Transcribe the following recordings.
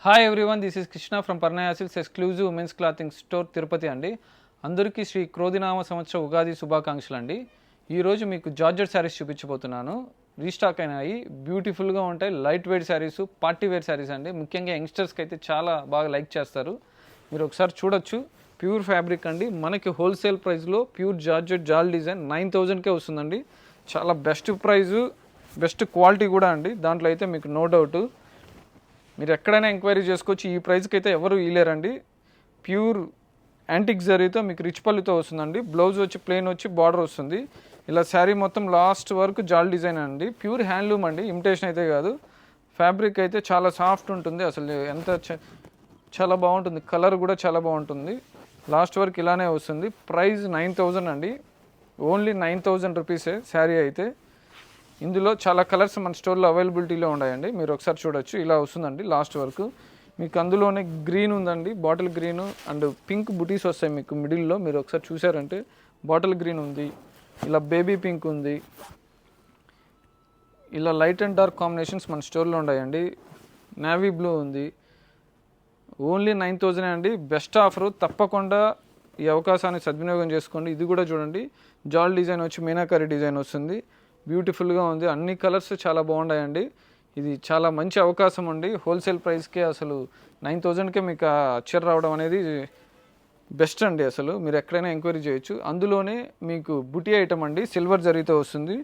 Hi everyone, this is Krishna from Parnaya silks exclusive women's clothing store Tirupati అండి. అందరికీ శ్రీ క్రోధినామ సంవత్సర ఉగాది శుభాకాంక్షలు అండి. ఈరోజు మీకు జార్జెట్ శారీస్ చూపించబోతున్నాను. రీస్టాక్ అయినాయి, బ్యూటిఫుల్గా ఉంటాయి. Light weight saris, party wear saris అండి. ముఖ్యంగా యంగ్స్టర్స్కి అయితే చాలా బాగా లైక్ చేస్తారు. మీరు ఒకసారి చూడొచ్చు. ప్యూర్ ఫ్యాబ్రిక్ అండి. మనకి హోల్సేల్ ప్రైస్లో ప్యూర్ జార్జెట్ జాల్ డిజైన్ 9,000కే వస్తుందండి. చాలా బెస్ట్ ప్రైజు, బెస్ట్ క్వాలిటీ కూడా అండి. దాంట్లో అయితే మీకు నో డౌట్. మీరు ఎక్కడైనా ఎంక్వైరీ చేసుకోవచ్చు. ఈ ప్రైస్కి అయితే ఎవరు ఇవ్వలేరండి. ప్యూర్ యాంటిక్ జరీతో మీకు రిచ్ పళ్ళుతో వస్తుందండి. బ్లౌజ్ వచ్చి ప్లెయిన్ వచ్చి బార్డర్ వస్తుంది. ఇలా శారీ మొత్తం లాస్ట్ వరకు జాల్ డిజైన్ అండి. ప్యూర్ హ్యాండ్లూమ్ అండి, ఇమిటేషన్ అయితే కాదు. ఫ్యాబ్రిక్ అయితే చాలా సాఫ్ట్ ఉంటుంది. అసలు ఎంత చాలా బాగుంటుంది. కలర్ కూడా చాలా బాగుంటుంది. లాస్ట్ వరకు ఇలానే వస్తుంది. ప్రైస్ 9,000 అండి. ఓన్లీ 9,000 రూపీసే శారీ అయితే. ఇందులో చాలా కలర్స్ మన స్టోర్లో అవైలబిలిటీలో ఉన్నాయండి. మీరు ఒకసారి చూడొచ్చు. ఇలా వస్తుందండి లాస్ట్ వరకు. మీకు అందులోనే గ్రీన్ ఉందండి, బాటిల్ గ్రీన్ అండ్ పింక్ బుటీస్ వస్తాయి మీకు మిడిల్లో. మీరు ఒకసారి చూసారంటే బాటిల్ గ్రీన్ ఉంది, ఇలా బేబీ పింక్ ఉంది, ఇలా లైట్ అండ్ డార్క్ కాంబినేషన్స్ మన స్టోర్లో ఉన్నాయండి. నేవీ బ్లూ ఉంది. ఓన్లీ 9,000 అండి. Best offer. తప్పకుండా ఈ అవకాశాన్ని సద్వినియోగం చేసుకోండి. ఇది కూడా చూడండి, జాల్ డిజైన్ వచ్చి మీనాకారి డిజైన్ వస్తుంది. బ్యూటిఫుల్గా ఉంది. అన్ని కలర్స్ చాలా బాగున్నాయండి. ఇది చాలా మంచి అవకాశం అండి. హోల్సేల్ ప్రైస్కే అసలు 9,000కే మీకు చీర రావడం అనేది బెస్ట్ అండి. అసలు మీరు ఎక్కడైనా ఎంక్వైరీ చేయొచ్చు. అందులోనే మీకు బుటీ ఐటమ్ అండి, సిల్వర్ జరీతో వస్తుంది.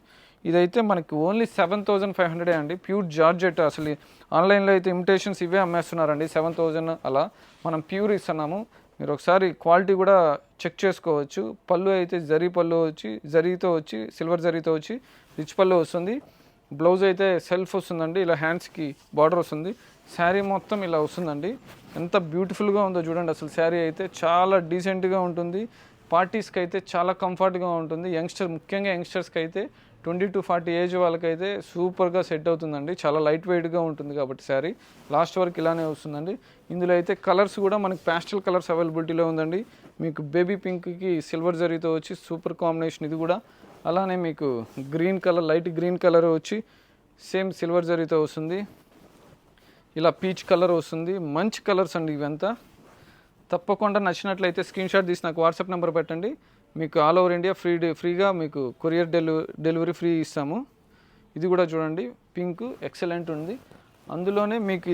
ఇదైతే మనకి ఓన్లీ 7,500 అండి. Pure georgette. అసలు ఆన్లైన్లో అయితే ఇమిటేషన్స్ ఇవే అమ్మేస్తున్నారండి. 7,000 అలా. మనం ప్యూర్ ఇస్తున్నాము. మీరు ఒకసారి క్వాలిటీ కూడా చెక్ చేసుకోవచ్చు. పళ్ళు అయితే జరీ పళ్ళు వచ్చి, జరీతో వచ్చి, సిల్వర్ జరీతో వచ్చి రిచ్ పళ్ళు వస్తుంది. బ్లౌజ్ అయితే సెల్ఫ్ వస్తుందండి. ఇలా హ్యాండ్స్కి బార్డర్ వస్తుంది. శారీ మొత్తం ఇలా వస్తుందండి. ఎంత బ్యూటిఫుల్గా ఉందో చూడండి. అసలు శారీ అయితే చాలా డీసెంట్గా ఉంటుంది. పార్టీస్కి అయితే చాలా కంఫర్ట్గా ఉంటుంది. ముఖ్యంగా యంగ్స్టర్స్కి అయితే 20 to 40 ఏజ్ వాళ్ళకైతే సూపర్గా సెట్ అవుతుందండి. చాలా లైట్ వెయిట్గా ఉంటుంది కాబట్టి శారీ లాస్ట్ వరకు ఇలానే వస్తుందండి. ఇందులో అయితే కలర్స్ కూడా మనకి ప్యాస్టల్ కలర్స్ అవైలబిలిటీలో ఉందండి. మీకు బేబీ పింక్కి సిల్వర్ జరీతో వచ్చి సూపర్ కాంబినేషన్ ఇది కూడా. అలానే మీకు green colour, light green colour వచ్చి సేమ్ సిల్వర్ జరీతో వస్తుంది. ఇలా పీచ్ కలర్ వస్తుంది. మంచి కలర్స్ అండి ఇవంతా. తప్పకుండా నచ్చినట్లయితే స్క్రీన్ షాట్ తీసి నాకు వాట్సాప్ నెంబర్ పెట్టండి. మీకు ఆల్ ఓవర్ ఇండియా ఫ్రీగా మీకు కొరియర్ డెలివరీ ఫ్రీ ఇస్తాము. ఇది కూడా చూడండి, పింక్ ఎక్సలెంట్ ఉంది. అందులోనే మీకు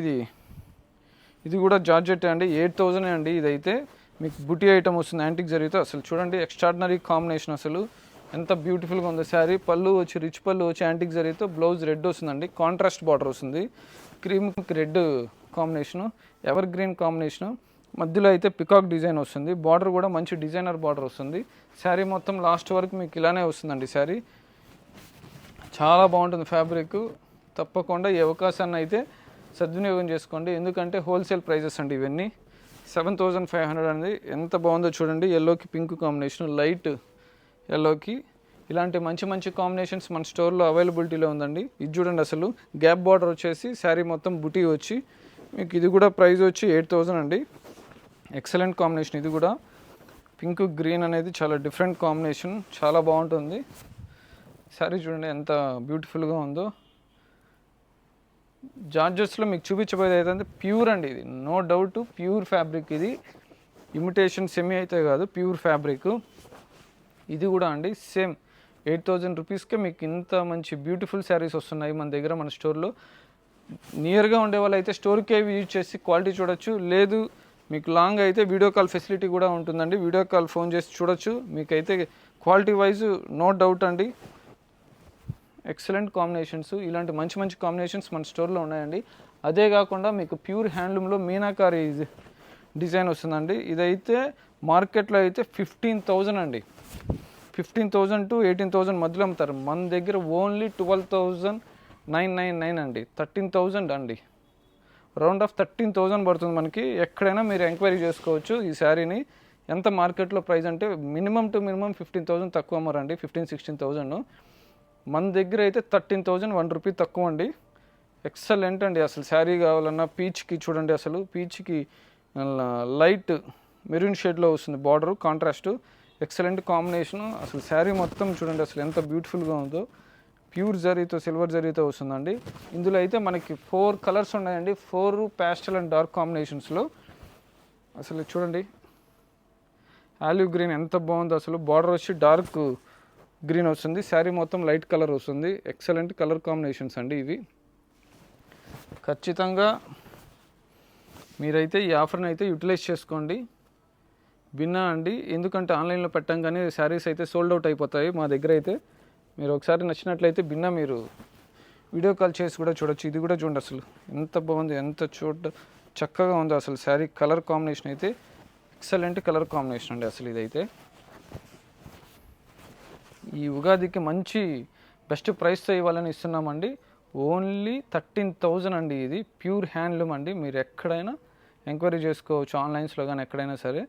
ఇది కూడా జార్జెట్ అండి. 8,000 అండి. ఇదైతే మీకు బుటీ ఐటమ్ వస్తుంది యాంటిక్ జరీతో. అసలు చూడండి, ఎక్స్ట్రాడినరీ కాంబినేషన్. అసలు ఎంత బ్యూటిఫుల్గా ఉందో శారీ. పళ్ళు వచ్చి రిచ్ పళ్ళు వచ్చి యాంటిక్ జరీతో, బ్లౌజ్ రెడ్ వస్తుందండి. కాంట్రాస్ట్ బార్డర్ వస్తుంది. Cream red combination, ever green combination. మధ్యలో అయితే పికాక్ డిజైన్ వస్తుంది. బార్డర్ కూడా మంచి డిజైనర్ బార్డర్ వస్తుంది. శారీ మొత్తం లాస్ట్ వరకు మీకు ఇలానే వస్తుందండి. శారీ చాలా బాగుంటుంది ఫ్యాబ్రిక్. తప్పకుండా ఈ అవకాశాన్ని అయితే సద్వినియోగం చేసుకోండి. ఎందుకంటే హోల్సేల్ ప్రైజెస్ అండి ఇవన్నీ. 7,500 అనేది ఎంత బాగుందో చూడండి. ఎల్లోకి పింక్ కాంబినేషన్, లైట్ ఎల్లోకి ఇలాంటి మంచి మంచి కాంబినేషన్స్ మన స్టోర్లో అవైలబిలిటీలో ఉందండి. ఇది చూడండి, అసలు గ్యాప్ బార్డర్ వచ్చేసి శారీ మొత్తం బుటీ వచ్చి మీకు ఇది కూడా ప్రైస్ వచ్చి 8,000 అండి. Excellent combination. ఇది కూడా పింక్ గ్రీన్ అనేది చాలా డిఫరెంట్ కాంబినేషన్, చాలా బాగుంటుంది. శారీ చూడండి ఎంత బ్యూటిఫుల్గా ఉందో. జార్జెట్స్లో మీకు చూపించబోయేది అయితే ప్యూర్ అండి. ఇది నో డౌట్ ప్యూర్ ఫ్యాబ్రిక్. ఇది ఇమిటేషన్ సెమీ అయితే కాదు, ప్యూర్ ఫ్యాబ్రిక్. ఇది కూడా అండి సేమ్ 8,000 రూపీస్కే మీకు ఇంత మంచి బ్యూటిఫుల్ శారీస్ వస్తున్నాయి మన దగ్గర, మన స్టోర్లో. నియర్గా ఉండే వాళ్ళు అయితే స్టోర్కే యూజ్ చేసి క్వాలిటీ చూడొచ్చు. లేదు మీకు లాంగ్ అయితే వీడియో కాల్ ఫెసిలిటీ కూడా ఉంటుందండి. వీడియో కాల్ ఫోన్ చేసి చూడొచ్చు. మీకైతే క్వాలిటీ వైజ్ నో డౌట్ అండి. Excellent combinations. ఇలాంటి మంచి మంచి కాంబినేషన్స్ మన స్టోర్లో ఉన్నాయండి. అదే కాకుండా మీకు ప్యూర్ హ్యాండ్లూమ్లో మీనాకారి డిజైన్ వస్తుందండి. ఇదైతే మార్కెట్లో అయితే 15,000 అండి. 15,000 to 18,000 మధ్యలో అమ్ముతారు. మన దగ్గర ఓన్లీ 12,999 అండి. 13,000 అండి. రౌండ్ ఆఫ్ 13,000 పడుతుంది మనకి. ఎక్కడైనా మీరు ఎంక్వైరీ చేసుకోవచ్చు ఈ శారీని. ఎంత మార్కెట్లో ప్రైస్ అంటే మినిమం టు మినిమం 15,000 తక్కువ అమ్మారండి. 15,000-16,000. మన దగ్గర అయితే 13,000 1 రూపీ తక్కువ అండి. ఎక్సలెంట్ అండి. అసలు శారీ కావాలన్నా పీచ్కి చూడండి, అసలు పీచ్కి లైట్ మెరూన్ షేడ్లో వస్తుంది బార్డరు, కాంట్రాస్ట్. Excellent combination. అసలు శారీ మొత్తం చూడండి అసలు ఎంత బ్యూటిఫుల్గా ఉందో. ప్యూర్ జరీతో సిల్వర్ జరీతో వస్తుందండి. ఇందులో అయితే మనకి 4 కలర్స్ ఉన్నాయండి. 4 ప్యాస్టల్ అండ్ డార్క్ కాంబినేషన్స్లో. అసలు చూడండి ఆలివ్ గ్రీన్ ఎంత బాగుందో. అసలు బార్డర్ వచ్చి డార్క్ గ్రీన్ వస్తుంది, శారీ మొత్తం లైట్ కలర్ వస్తుంది. ఎక్సలెంట్ కలర్ కాంబినేషన్స్ అండి ఇవి. ఖచ్చితంగా మీరైతే ఈ ఆఫర్ని అయితే యూటిలైజ్ చేసుకోండి. బిన్నా అండి, ఎందుకంటే ఆన్లైన్లో పెట్టంగానే శారీస్ అయితే సోల్డ్ అవుట్ అయిపోతాయి. మా దగ్గర అయితే మీరు ఒకసారి నచ్చినట్లయితే బిన్నా మీరు వీడియో కాల్ చేసి కూడా చూడొచ్చు. ఇది కూడా చూడండి అసలు ఎంత బాగుంది, ఎంత చక్కగా ఉందో. అసలు శారీ కలర్ కాంబినేషన్ అయితే ఎక్సలెంట్ కలర్ కాంబినేషన్ అండి. అసలు ఇదైతే ఈ ఉగాదికి మంచి బెస్ట్ ప్రైస్తో ఇవ్వాలని ఇస్తున్నామండి. ఓన్లీ 13,000 అండి. ఇది ప్యూర్ హ్యాండ్లూమ్ అండి. మీరు ఎక్కడైనా ఎంక్వైరీ చేసుకోవచ్చు, ఆన్లైన్స్లో కానీ ఎక్కడైనా సరే.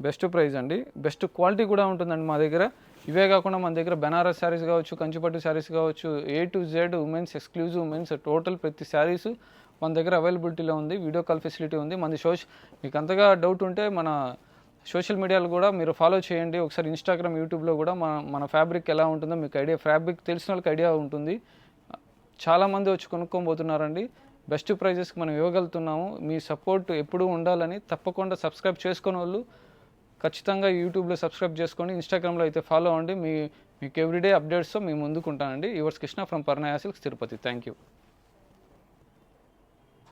బెస్ట్ ప్రైస్ అండి, బెస్ట్ క్వాలిటీ కూడా ఉంటుందండి మా దగ్గర. ఇవే కాకుండా మన దగ్గర బెనారస్ శారీస్ కావచ్చు, కంచిపట్టు శారీస్ కావచ్చు, A to Z women's, exclusive women's, total ప్రతి శారీస్ మన దగ్గర అవైలబిలిటీలో ఉంది. వీడియో కాల్ ఫెసిలిటీ ఉంది. మనది మీకు అంతగా డౌట్ ఉంటే మన సోషల్ మీడియాలో కూడా మీరు ఫాలో చేయండి. ఒకసారి ఇన్స్టాగ్రామ్, యూట్యూబ్లో కూడా మన ఫ్యాబ్రిక్ ఎలా ఉంటుందో మీకు ఐడియా, ఫ్యాబ్రిక్ తెలిసిన వాళ్ళకి ఐడియా ఉంటుంది. చాలామంది వచ్చి కొనుక్కోబోతున్నారండి. బెస్ట్ ప్రైజెస్కి మనం ఇవ్వగలుగుతున్నాము. మీ సపోర్ట్ ఎప్పుడూ ఉండాలని తప్పకుండా సబ్స్క్రైబ్ చేసుకునే వాళ్ళు ఖచ్చితంగా యూట్యూబ్లో సబ్స్క్రైబ్ చేసుకోండి. ఇన్స్టాగ్రామ్లో అయితే ఫాలో అవ్వండి. మీకు ఎవ్రీడే అప్డేట్స్తో మీ ముందుకు ఉంటానండి. Yours Krishna from Parnaya silks, Tirupati. Thank you.